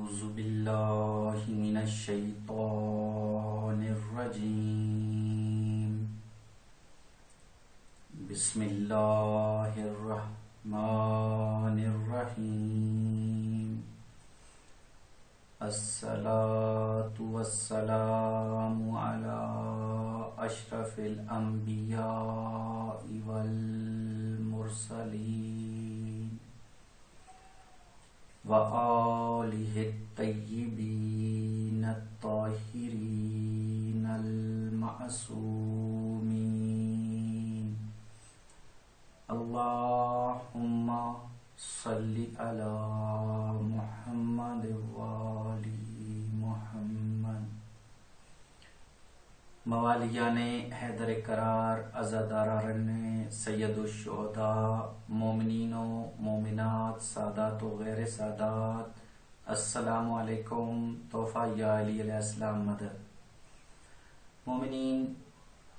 أعوذ بالله من الشيطان الرجيم بسم الله الرحمن الرحيم الصلاة والسلام على أشرف الأنبياء والمرسلين وآلہ الطیبین الطاہرین المعصومین اللہم صلی علی محمد وآل محمد۔ موالیان حیدر قرار، عزاداران سید الشہداء، مومنین و مومنات، سادات و غیر سادات، السلام علیکم۔ تحفہ یا علی علیہ السلام مدد۔ مومنین،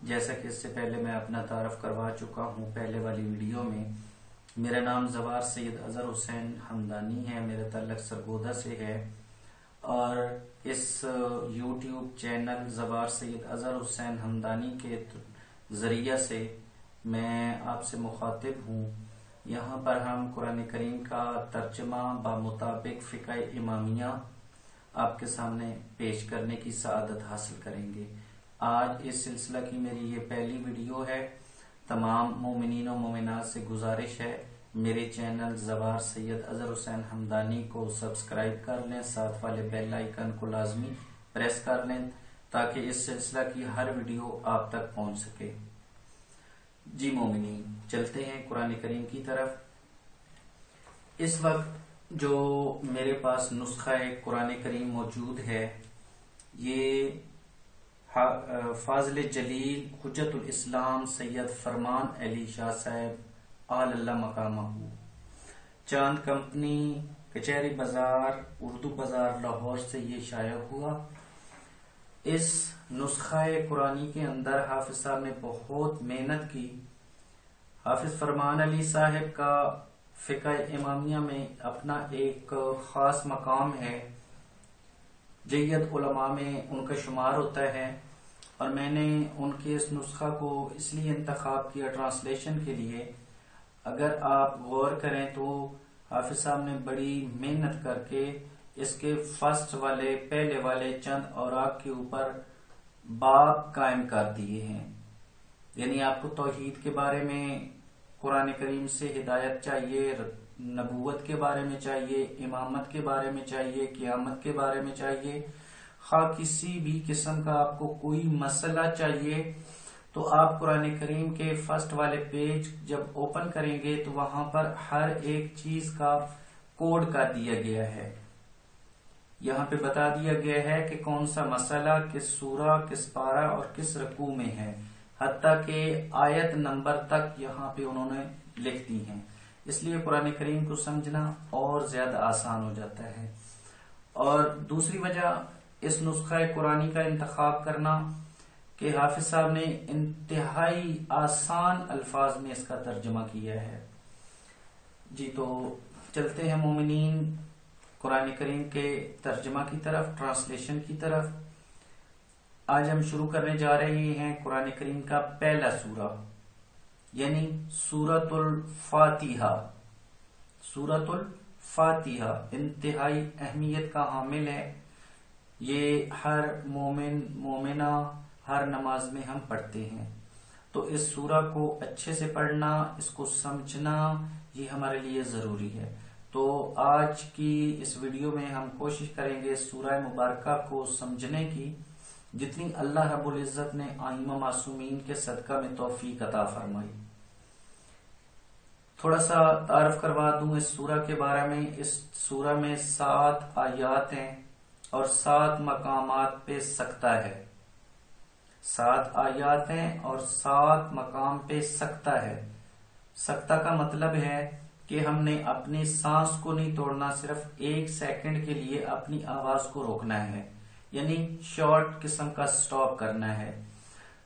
جیسا کہ اس سے پہلے میں اپنا تعارف کروا چکا ہوں پہلے والی ویڈیو میں، میرا نام زوار سید اظہر حسین حمدانی ہے، میرا تعلق سرگودا سے ہے، اور اس یوٹیوب چینل زوار سید اظہر حسین حمدانی کے ذریعہ سے میں آپ سے مخاطب ہوں۔ یہاں پر ہم قرآن کریم کا ترجمہ بمطابق فقہ امامیہ آپ کے سامنے پیش کرنے کی سعادت حاصل کریں گے۔ آج اس سلسلہ کی میری یہ پہلی ویڈیو ہے۔ تمام مومنین و مومنات سے گزارش ہے میرے چینل زوار سید اظہر حسین حمدانی کو سبسکرائب کر لیں، ساتھ والے بیل آئیکن کو لازمی پریس کر لیں تاکہ اس سلسلہ کی ہر ویڈیو آپ تک پہنچ سکے۔ جی مومنین، چلتے ہیں قرآن کریم کی طرف۔ اس وقت جو میرے پاس نسخہ قرآن کریم موجود ہے، یہ فاضل جلیل حجت الاسلام سید فرمان علی شاہ صاحب آل اللہ مقامہ ہو، چاند کمپنی، کچہری بازار، اردو بازار، لاہور سے یہ شائع ہوا۔ اس نسخہ قرآنی کے اندر حافظ صاحب نے بہت محنت کی۔ حافظ فرمان علی صاحب کا فقہ امامیہ میں اپنا ایک خاص مقام ہے، جید علماء میں ان کا شمار ہوتا ہے، اور میں نے ان کے اس نسخہ کو اس لیے انتخاب کیا ٹرانسلیشن کے لیے۔ اگر آپ غور کریں تو حافظ صاحب نے بڑی محنت کر کے اس کے فرسٹ والے پہلے والے چند اوراق کے اوپر باب قائم کر دیے ہیں۔ یعنی آپ کو توحید کے بارے میں قرآن کریم سے ہدایت چاہیے، نبوت کے بارے میں چاہیے، امامت کے بارے میں چاہیے، قیامت کے بارے میں چاہیے، خواہ کسی بھی قسم کا آپ کو کوئی مسئلہ چاہیے تو آپ قرآن کریم کے فرسٹ والے پیج جب اوپن کریں گے تو وہاں پر ہر ایک چیز کا کوڈ کر دیا گیا ہے۔ یہاں پہ بتا دیا گیا ہے کہ کون سا مسئلہ کس سورہ، کس پارہ اور کس رکوع میں ہے، حتیٰ کہ آیت نمبر تک یہاں پہ انہوں نے لکھ دی ہیں۔ اس لیے قرآن کریم کو سمجھنا اور زیادہ آسان ہو جاتا ہے۔ اور دوسری وجہ اس نسخہ قرآنی کا انتخاب کرنا کہ حافظ صاحب نے انتہائی آسان الفاظ میں اس کا ترجمہ کیا ہے۔ جی تو چلتے ہیں مومنین قرآن کریم کے ترجمہ کی طرف، ٹرانسلیشن کی طرف۔ آج ہم شروع کرنے جا رہے ہیں قرآن کریم کا پہلا سورہ، یعنی سورۃ الفاتحہ۔ سورۃ الفاتحہ انتہائی اہمیت کا حامل ہے۔ یہ ہر مومن مومنہ ہر نماز میں ہم پڑھتے ہیں، تو اس سورہ کو اچھے سے پڑھنا، اس کو سمجھنا، یہ ہمارے لیے ضروری ہے۔ تو آج کی اس ویڈیو میں ہم کوشش کریں گے سورہ مبارکہ کو سمجھنے کی، جتنی اللہ رب العزت نے ائمہ معصومین کے صدقہ میں توفیق عطا فرمائی۔ تھوڑا سا تعارف کروا دوں اس سورہ کے بارے میں۔ اس سورہ میں 7 آیات ہیں اور 7 مقامات پہ سکتہ ہے۔ 7 آیات ہیں اور 7 مقام پہ سکتہ ہے۔ سکتہ کا مطلب ہے کہ ہم نے اپنی سانس کو نہیں توڑنا، صرف 1 سیکنڈ کے لیے اپنی آواز کو روکنا ہے، یعنی شارٹ قسم کا سٹاپ کرنا ہے،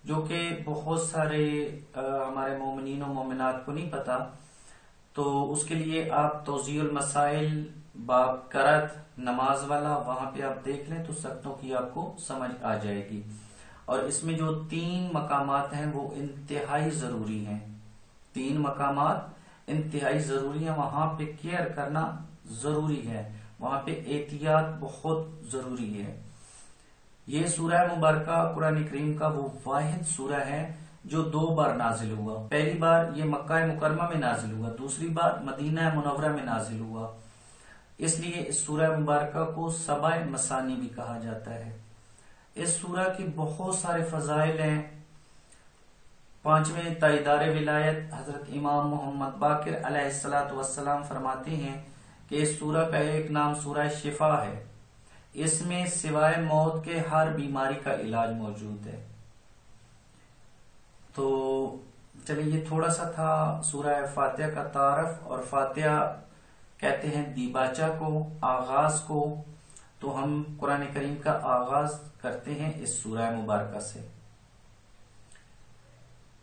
جو کہ بہت سارے ہمارے مومنین و مومنات کو نہیں پتا۔ تو اس کے لیے آپ توضیح المسائل باب کرت نماز والا، وہاں پہ آپ دیکھ لیں تو سکتوں کی آپ کو سمجھ آ جائے گی. اور اس میں جو 3 مقامات ہیں وہ انتہائی ضروری ہیں. 3 مقامات انتہائی ضروری ہیں، وہاں پہ کیئر کرنا ضروری ہے، وہاں پہ احتیاط بہت ضروری ہے. یہ سورہ مبارکہ قرآن کریم کا وہ واحد سورہ ہے جو 2 بار نازل ہوا. پہلی بار یہ مکہ مکرمہ میں نازل ہوا، دوسری بار مدینہ منورہ میں نازل ہوا. اس لیے اس سورہ مبارکہ کو سبع مثانی بھی کہا جاتا ہے. اس سورہ کی بہت سارے فضائل ہیں. 5ویں تائیدار ولایت حضرت امام محمد باقر علیہ السلام فرماتے ہیں کہ اس سورہ کا ایک نام سورہ شفا ہے. اس میں سوائے موت کے ہر بیماری کا علاج موجود ہے. تو چلیے یہ تھوڑا سا تھا سورہ فاتحہ کا تعارف. اور فاتحہ کہتے ہیں دیباچہ کو، آغاز کو. تو ہم قرآن کریم کا آغاز کرتے ہیں اس سورہ مبارکہ سے.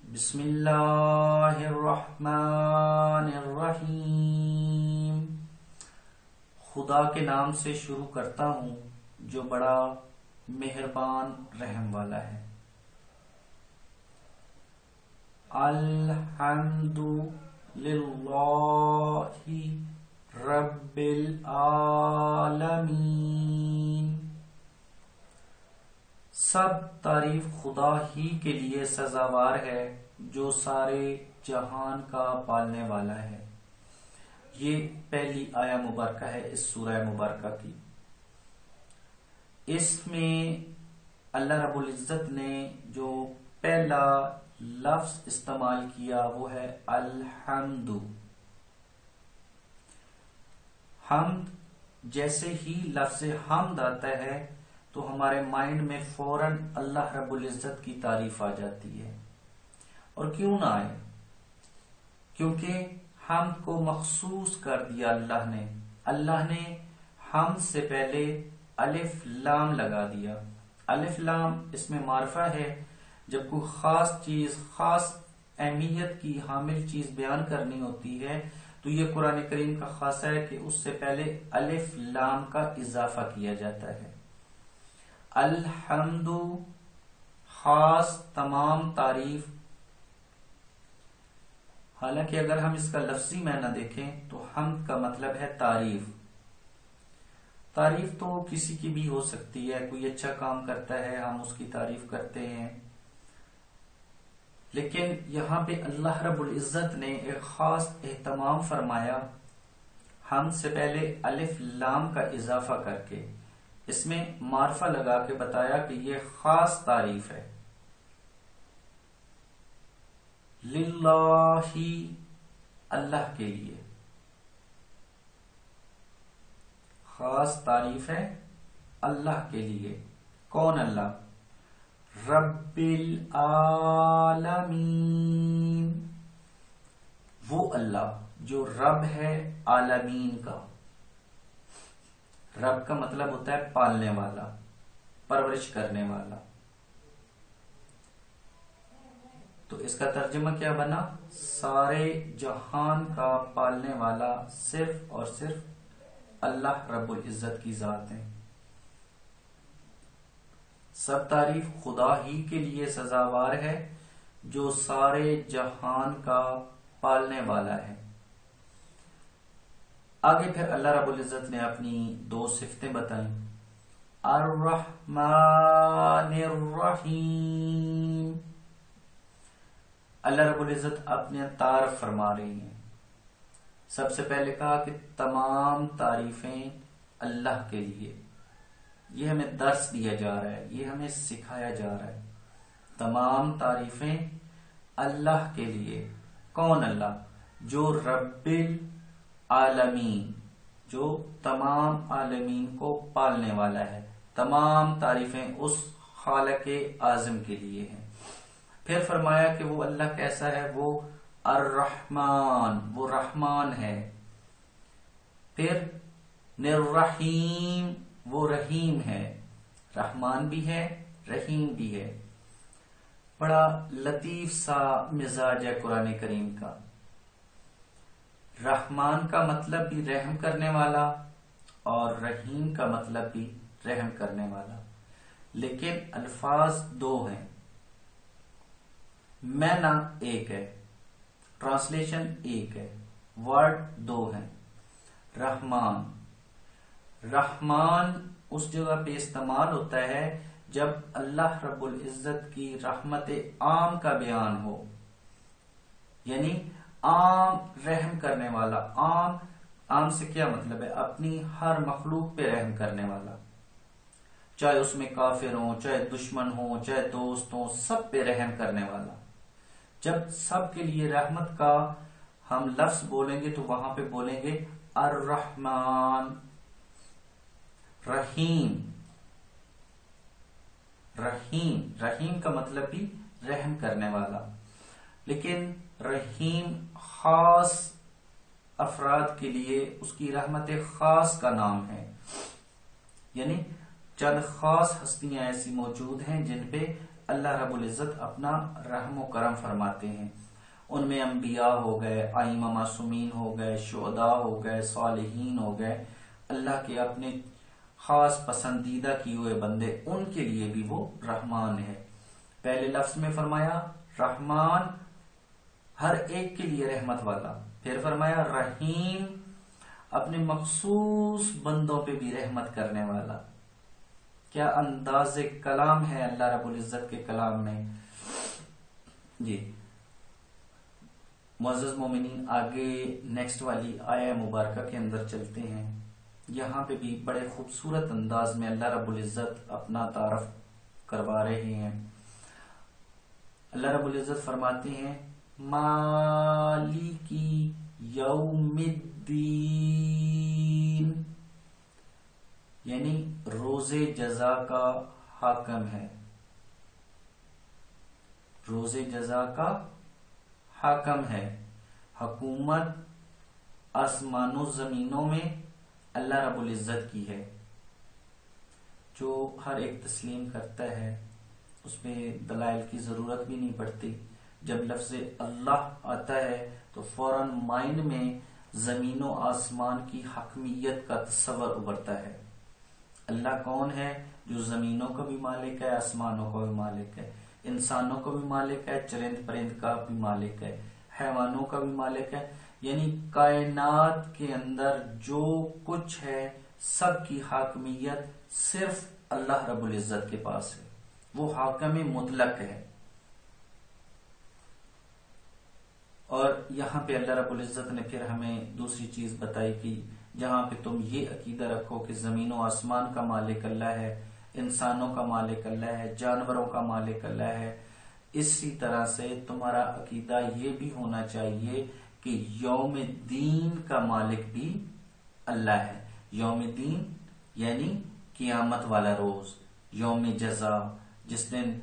بسم اللہ الرحمن الرحیم. خدا کے نام سے شروع کرتا ہوں جو بڑا مہربان رحم والا ہے. الحمد للہ رب العالمین. سب تعریف خدا ہی کے لیے سزاوار ہے جو سارے جہان کا پالنے والا ہے. یہ پہلی آیہ مبارکہ ہے اس سورہ مبارکہ کی. اس میں اللہ رب العزت نے جو پہلا لفظ استعمال کیا وہ ہے الحمد. حمد، جیسے ہی لفظ حمد آتا ہے تو ہمارے مائنڈ میں فوراً اللہ رب العزت کی تعریف آ جاتی ہے. اور کیوں نہ آئے؟ کیونکہ حمد کو مخصوص کر دیا اللہ نے. اللہ نے حمد سے پہلے الف لام لگا دیا. الف لام اس میں معرفہ ہے. جب کوئی خاص چیز، خاص اہمیت کی حامل چیز بیان کرنی ہوتی ہے تو یہ قرآن کریم کا خاصہ ہے کہ اس سے پہلے الف لام کا اضافہ کیا جاتا ہے. الحمد خاص، تمام تعریف. حالانکہ اگر ہم اس کا لفظی معنی دیکھیں تو حمد کا مطلب ہے تعریف. تعریف تو کسی کی بھی ہو سکتی ہے. کوئی اچھا کام کرتا ہے ہم اس کی تعریف کرتے ہیں. لیکن یہاں پہ اللہ رب العزت نے ایک خاص اہتمام فرمایا حمد سے پہلے الف لام کا اضافہ کر کے. اس میں معرفہ لگا کے بتایا کہ یہ خاص تعریف ہے. للہ، اللہ کے لیے خاص تعریف ہے اللہ کے لیے. کون اللہ؟ رب العالمین، وہ اللہ جو رب ہے عالمین کا. رب کا مطلب ہوتا ہے پالنے والا، پرورش کرنے والا. تو اس کا ترجمہ کیا بنا؟ سارے جہان کا پالنے والا صرف اور صرف اللہ رب العزت کی ذات ہے. سب تعریف خدا ہی کے لیے سزاوار ہے جو سارے جہان کا پالنے والا ہے. آگے پھر اللہ رب العزت نے اپنی 2 صفتیں بتائیں. الرحمن الرحیم. اللہ رب العزت اپنے تعارف فرما رہی ہیں. سب سے پہلے کہا کہ تمام تعریفیں اللہ کے لیے. یہ ہمیں درس دیا جا رہا ہے، یہ ہمیں سکھایا جا رہا ہے. تمام تعریفیں اللہ کے لیے. کون اللہ؟ جو رب العالمین، جو تمام عالمین کو پالنے والا ہے. تمام تعریفیں اس خالق اعظم کے لیے ہیں. پھر فرمایا کہ وہ اللہ کیسا ہے؟ وہ الرحمن، وہ رحمان ہے. پھر الرحیم، وہ رحیم ہے. رحمان بھی ہے، رحیم بھی ہے. بڑا لطیف سا مزاج ہے قرآن کریم کا. رحمان کا مطلب بھی رحم کرنے والا، اور رحیم کا مطلب بھی رحم کرنے والا، لیکن الفاظ دو ہیں، معنی ایک ہے، ٹرانسلیشن ایک ہے، ورڈ دو ہیں۔ رحمان، رحمان اس جگہ پہ استعمال ہوتا ہے جب اللہ رب العزت کی رحمت عام کا بیان ہو، یعنی عام رحم کرنے والا۔ عام سے کیا مطلب ہے؟ اپنی ہر مخلوق پہ رحم کرنے والا، چاہے اس میں کافر ہوں، چاہے دشمن ہوں، چاہے دوست ہوں، سب پہ رحم کرنے والا۔ جب سب کے لیے رحمت کا ہم لفظ بولیں گے تو وہاں پہ بولیں گے الرحمن۔ رحیم، رحیم، رحیم کا مطلب بھی رحم کرنے والا، لیکن رحیم خاص افراد کے لیے اس کی رحمت خاص کا نام ہے، یعنی چند خاص ہستیاں ایسی موجود ہیں جن پہ اللہ رب العزت اپنا رحم و کرم فرماتے ہیں۔ ان میں انبیاء ہو گئے، ائمہ معصومین ہو گئے، شہداء ہو گئے، صالحین ہو گئے، اللہ کے اپنے خاص پسندیدہ کیے ہوئے بندے، ان کے لیے بھی وہ رحمان ہے۔ پہلے لفظ میں فرمایا رحمان ہر ایک کے لیے رحمت والا، پھر فرمایا رحیم اپنے مخصوص بندوں پہ بھی رحمت کرنے والا۔ کیا انداز کلام ہے اللہ رب العزت کے کلام میں۔ جی معزز مومنین، آگے نیکسٹ والی آیہ مبارکہ کے اندر چلتے ہیں۔ یہاں پہ بھی بڑے خوبصورت انداز میں اللہ رب العزت اپنا تعارف کروا رہے ہیں۔ اللہ رب العزت فرماتے ہیں مالکی یوم الدین، یعنی روز جزا کا حاکم ہے، روز جزا کا حاکم ہے۔ حکومت آسمان و زمینوں میں اللہ رب العزت کی ہے، جو ہر ایک تسلیم کرتا ہے، اس پہ دلائل کی ضرورت بھی نہیں پڑتی۔ جب لفظ اللہ آتا ہے تو فوراً مائنڈ میں زمین و آسمان کی حاکمیت کا تصور ابھرتا ہے۔ اللہ کون ہے؟ جو زمینوں کا بھی مالک ہے، آسمانوں کا بھی مالک ہے، انسانوں کا بھی مالک ہے، چرند پرند کا بھی مالک ہے، حیوانوں کا بھی مالک ہے، یعنی کائنات کے اندر جو کچھ ہے سب کی حاکمیت صرف اللہ رب العزت کے پاس ہے، وہ حاکم مطلق ہے۔ اور یہاں پہ اللہ رب العزت نے پھر ہمیں دوسری چیز بتائی کہ جہاں پہ تم یہ عقیدہ رکھو کہ زمین و آسمان کا مالک اللہ ہے، انسانوں کا مالک اللہ ہے، جانوروں کا مالک اللہ ہے، اسی طرح سے تمہارا عقیدہ یہ بھی ہونا چاہیے کہ یوم الدین کا مالک بھی اللہ ہے۔ یوم الدین یعنی قیامت والا روز، یوم جزا، جس دن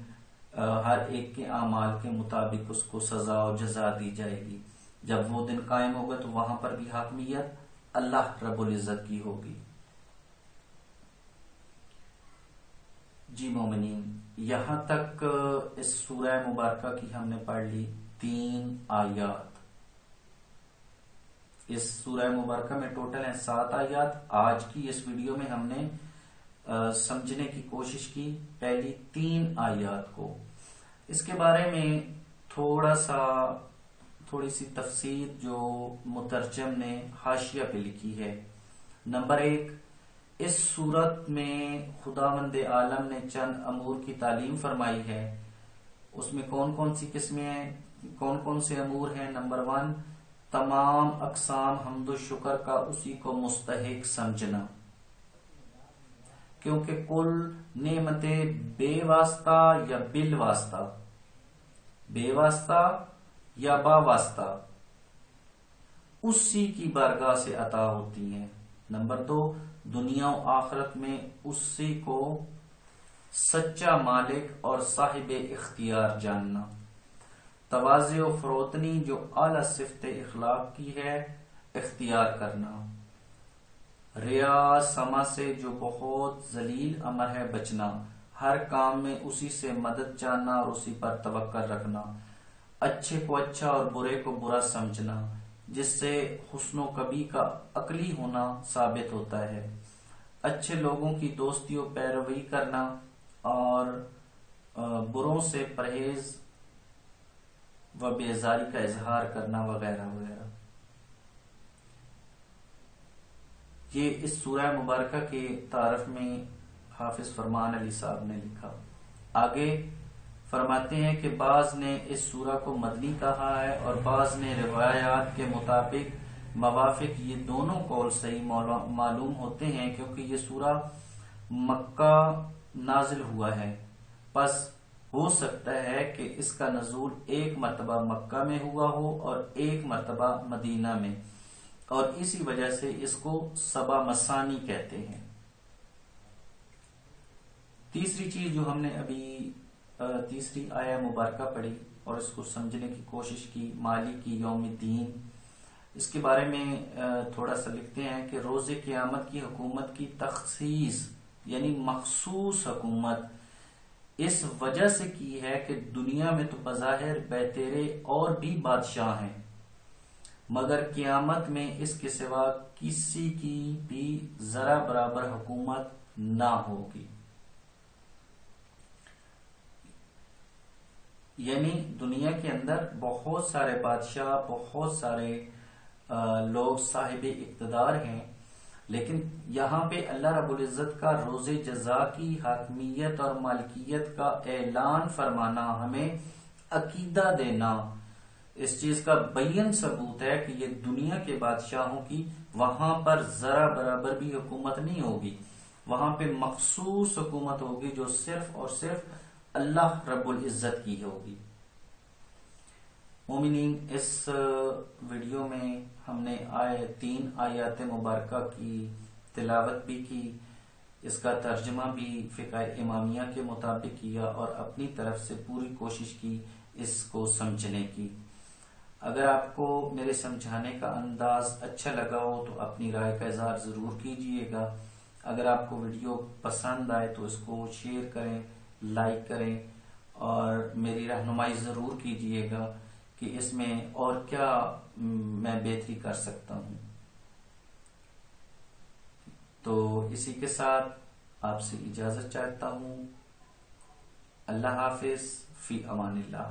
ہر ایک کے اعمال کے مطابق اس کو سزا و جزا دی جائے گی۔ جب وہ دن قائم ہوگا تو وہاں پر بھی حاکمیت اللہ رب العزت کی ہوگی۔ جی مومنین، یہاں تک اس سورہ مبارکہ کی ہم نے پڑھ لی 3 آیات۔ اس سورہ مبارکہ میں ٹوٹل ہیں 7 آیات۔ آج کی اس ویڈیو میں ہم نے سمجھنے کی کوشش کی پہلی 3 آیات کو۔ اس کے بارے میں تھوڑی سی تفسیر جو مترجم نے حاشیہ پہ لکھی ہے۔ نمبر 1، اس صورت میں خداوند عالم نے چند امور کی تعلیم فرمائی ہے۔ اس میں کون کون سی قسمیں ہیں، کون کون سے امور ہیں؟ نمبر 1، تمام اقسام حمد و شکر کا اسی کو مستحق سمجھنا، کیونکہ کل نعمتیں بے واسطہ یا بال واسطہ، بے واسطہ یا با واسطہ اسی کی بارگاہ سے عطا ہوتی ہیں۔ نمبر 2، دنیا و آخرت میں اسی کو سچا مالک اور صاحب اختیار جاننا۔ تواضع و فروتنی جو اعلی صفت اخلاق کی ہے اختیار کرنا۔ ریا سما سے جو بہت ذلیل امر ہے بچنا، ہر کام میں اسی سے مدد چاہنا اور اسی پر توکل رکھنا۔ اچھے کو اچھا اور برے کو برا سمجھنا، جس سے حسن و کبھی کا عقلی ہونا ثابت ہوتا ہے۔ اچھے لوگوں کی دوستی و پیروی کرنا اور بروں سے پرہیز و بیزاری کا اظہار کرنا وغیرہ وغیرہ. یہ اس سورہ مبارکہ کے تعارف میں حافظ فرمان علی صاحب نے لکھا. آگے فرماتے ہیں کہ بعض نے اس سورہ کو مدنی کہا ہے اور بعض نے روایات کے مطابق موافق یہ دونوں قول صحیح معلوم ہوتے ہیں کیونکہ یہ سورہ مکہ نازل ہوا ہے. پس ہو سکتا ہے کہ اس کا نزول ایک مرتبہ مکہ میں ہوا ہو اور ایک مرتبہ مدینہ میں، اور اسی وجہ سے اس کو سبع مثانی کہتے ہیں. تیسری چیز جو ہم نے ابھی تیسری آیہ مبارکہ پڑھی اور اس کو سمجھنے کی کوشش کی، مالک یوم الدین، اس کے بارے میں تھوڑا سا لکھتے ہیں کہ روز قیامت کی حکومت کی تخصیص یعنی مخصوص حکومت اس وجہ سے کی ہے کہ دنیا میں تو بظاہر بیترے اور بھی بادشاہ ہیں، مگر قیامت میں اس کے سوا کسی کی بھی ذرا برابر حکومت نہ ہوگی. یعنی دنیا کے اندر بہت سارے بادشاہ، بہت سارے لوگ صاحب اقتدار ہیں، لیکن یہاں پہ اللہ رب العزت کا روز جزا کی حاکمیت اور مالکیت کا اعلان فرمانا، ہمیں عقیدہ دینا، اس چیز کا بین ثبوت ہے کہ یہ دنیا کے بادشاہوں کی وہاں پر ذرا برابر بھی حکومت نہیں ہوگی. وہاں پہ مخصوص حکومت ہوگی جو صرف اور صرف اللہ رب العزت کی ہوگی. مومنین، اس ویڈیو میں ہم نے 3 آیات مبارکہ کی تلاوت بھی کی، اس کا ترجمہ بھی فقہ امامیہ کے مطابق کیا اور اپنی طرف سے پوری کوشش کی اس کو سمجھنے کی. اگر آپ کو میرے سمجھانے کا انداز اچھا لگا ہو تو اپنی رائے کا اظہار ضرور کیجیے گا. اگر آپ کو ویڈیو پسند آئے تو اس کو شیئر کریں، لائک کریں اور میری رہنمائی ضرور کیجیے گا کہ اس میں اور کیا میں بہتری کر سکتا ہوں. تو اسی کے ساتھ آپ سے اجازت چاہتا ہوں. اللہ حافظ، فی امان اللہ.